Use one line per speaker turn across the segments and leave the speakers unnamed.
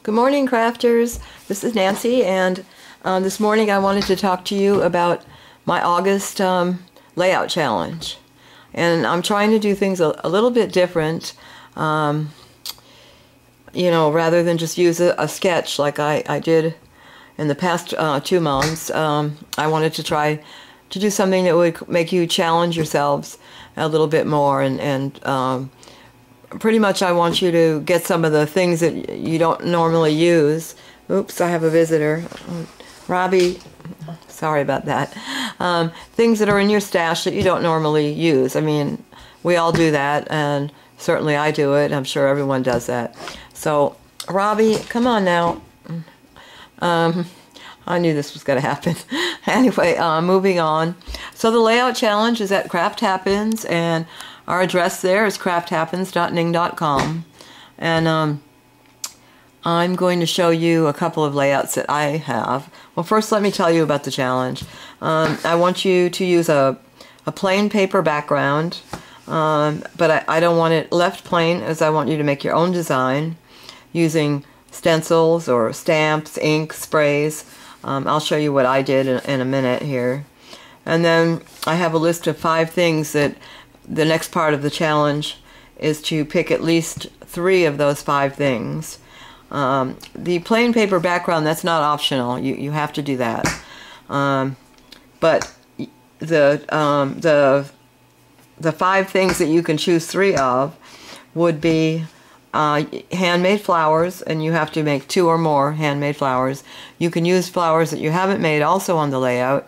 Good morning, crafters. This is Nancy, and this morning I wanted to talk to you about my August layout challenge. And I'm trying to do things a little bit different, you know, rather than just use a sketch like I did in the past 2 months. I wanted to try to do something that would make you challenge yourselves a little bit more, and pretty much I want you to get some of the things that you don't normally use. Oops, I have a visitor. Robbie, sorry about that. Things that are in your stash that you don't normally use. I mean, we all do that, and certainly I do it. I'm sure everyone does that. So, Robbie, come on now. I knew this was going to happen. Anyway, moving on. So the layout challenge is at Craft Happens, and our address there is crafthappens.ning.com. And I'm going to show you a couple of layouts that I have. Well, first let me tell you about the challenge. I want you to use a plain paper background, but I don't want it left plain, as I want you to make your own design using stencils or stamps, ink, sprays. I'll show you what I did in a minute here. And then I have a list of 5 things that the next part of the challenge is to pick at least 3 of those 5 things. The plain paper background, that's not optional. You have to do that. But the 5 things that you can choose 3 of would be handmade flowers, and you have to make 2 or more handmade flowers. You can use flowers that you haven't made also on the layout,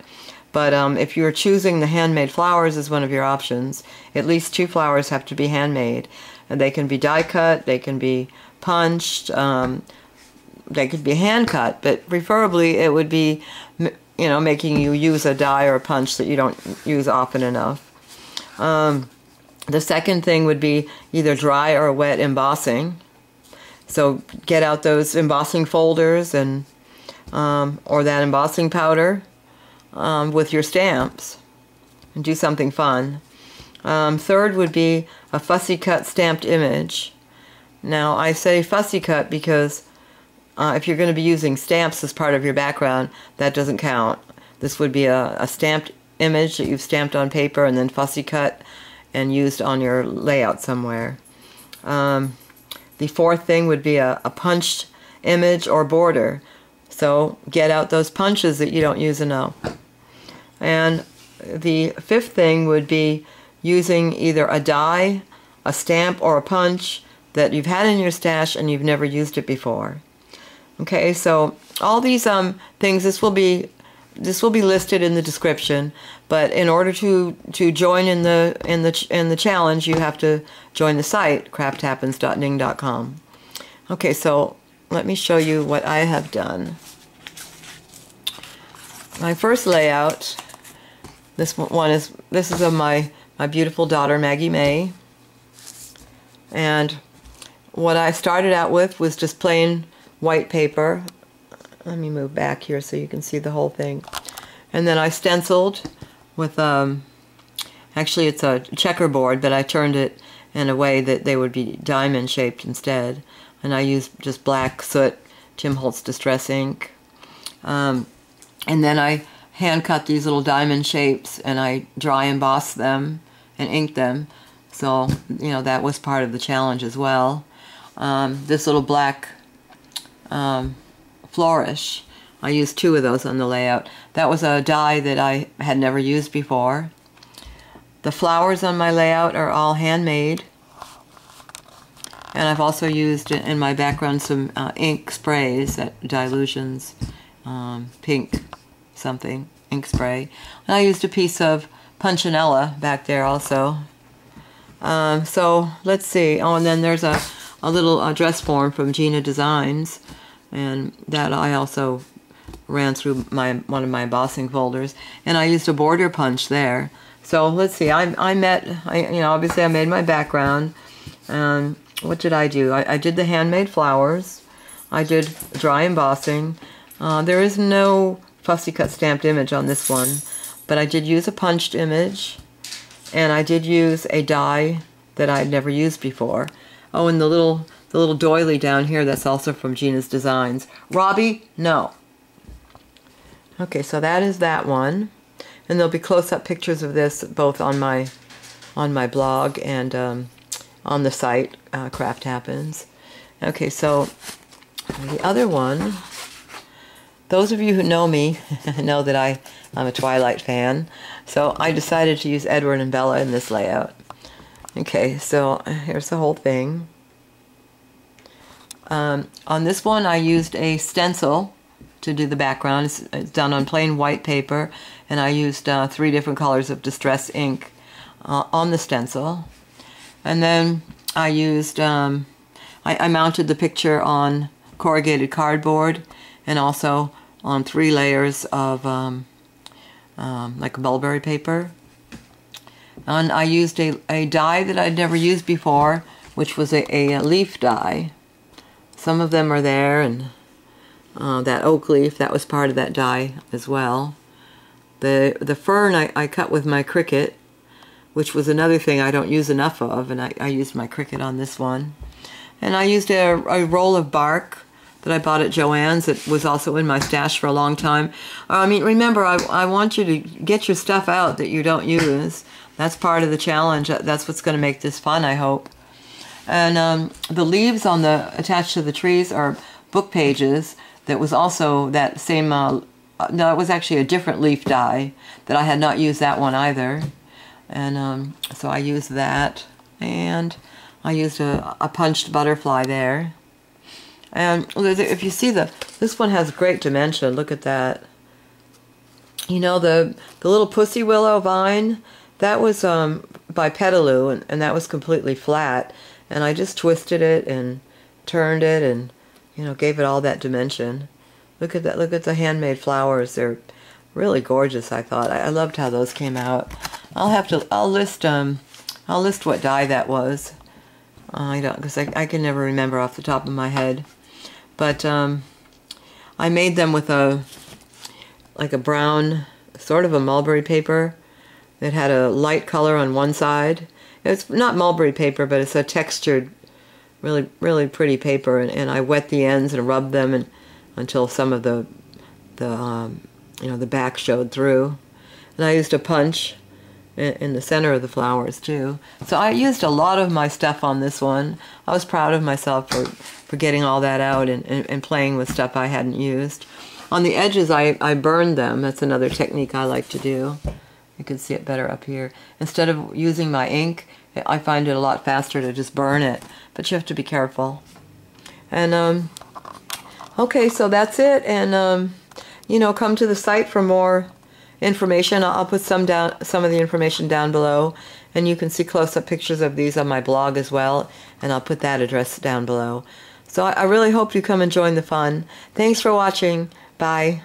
but if you're choosing the handmade flowers as one of your options, at least 2 flowers have to be handmade. And they can be die cut, they can be punched, they could be hand cut, but preferably it would be, you know, making you use a die or a punch that you don't use often enough. The second thing would be either dry or wet embossing. So get out those embossing folders and or that embossing powder with your stamps and do something fun. Third would be a fussy cut stamped image. Now I say fussy cut because if you're going to be using stamps as part of your background, that doesn't count. This would be a stamped image that you've stamped on paper and then fussy cut and used on your layout somewhere. The fourth thing would be a punched image or border. So get out those punches that you don't use enough. And the fifth thing would be using either a die, a stamp, or a punch that you've had in your stash and you've never used it before. Okay, so all these things, this will be listed in the description, but in order to join in the challenge, you have to join the site crafthappens.ning.com. Okay, so let me show you what I have done. My first layout, this is of my beautiful daughter Maggie May, and what I started out with was just plain white paper. Let me move back here so you can see the whole thing. And then I stenciled with, actually it's a checkerboard, but I turned it in a way that they would be diamond shaped instead. And I used just black soot, Tim Holtz Distress ink. And then I hand cut these little diamond shapes and I dry embossed them and inked them. So, you know, that was part of the challenge as well. This little black flourish, I used 2 of those on the layout. That was a die that I had never used before. The flowers on my layout are all handmade. And I've also used in my background some ink sprays, that Dilutions pink something ink spray. And I used a piece of Punchinella back there also. So let's see. Oh, and then there's a little dress form from Gina Designs, and that I also ran through one of my embossing folders, and I used a border punch there. So let's see. You know, obviously I made my background. What did I do? I did the handmade flowers. I did dry embossing. There is no fussy cut stamped image on this one, but I did use a punched image, and I did use a die that I'd never used before. Oh, and the little the little doily down here, that's also from Gina's Designs. Robbie, no. Okay, so that is that one. And there'll be close-up pictures of this both on my blog and on the site, Craft Happens. Okay, so the other one, those of you who know me know that I'm a Twilight fan, so I decided to use Edward and Bella in this layout. Okay, so here's the whole thing. On this one I used a stencil to do the background. It's done on plain white paper, and I used 3 different colors of distress ink on the stencil. And then I used, I mounted the picture on corrugated cardboard and also on 3 layers of like mulberry paper. And I used a die that I'd never used before, which was a leaf die. Some of them are there, and that oak leaf, that was part of that die as well. The fern I cut with my Cricut, which was another thing I don't use enough of, and I used my Cricut on this one. And I used a roll of bark that I bought at Joann's. It was also in my stash for a long time. I mean, remember, I want you to get your stuff out that you don't use. That's part of the challenge. That's what's going to make this fun, I hope. And the leaves on the attached to the trees are book pages. That was also that same, no, it was actually a different leaf die that I had not used that one either. And so I used that, and I used a punched butterfly there. And if you see this one has great dimension. Look at that. You know, the little pussy willow vine, that was by Petaloo, and that was completely flat. And I just twisted it and turned it and, you know, gave it all that dimension. Look at that. Look at the handmade flowers. They're really gorgeous, I thought. I loved how those came out. I'll list what die that was. I don't, because I can never remember off the top of my head. But I made them with like a brown, sort of a mulberry paper that had a light color on one side. It's not mulberry paper, but it's a textured, really, really pretty paper. And I wet the ends and rubbed them until some of the you know, the back showed through. And I used a punch in the center of the flowers too. So I used a lot of my stuff on this one. I was proud of myself for getting all that out and playing with stuff I hadn't used. On the edges I burned them. That's another technique I like to do. You can see it better up here. Instead of using my ink, I find it a lot faster to just burn it. But you have to be careful. And okay, so that's it. And you know, come to the site for more information. I'll put some of the information down below, and you can see close-up pictures of these on my blog as well, and I'll put that address down below. So I really hope you come and join the fun. Thanks for watching. Bye.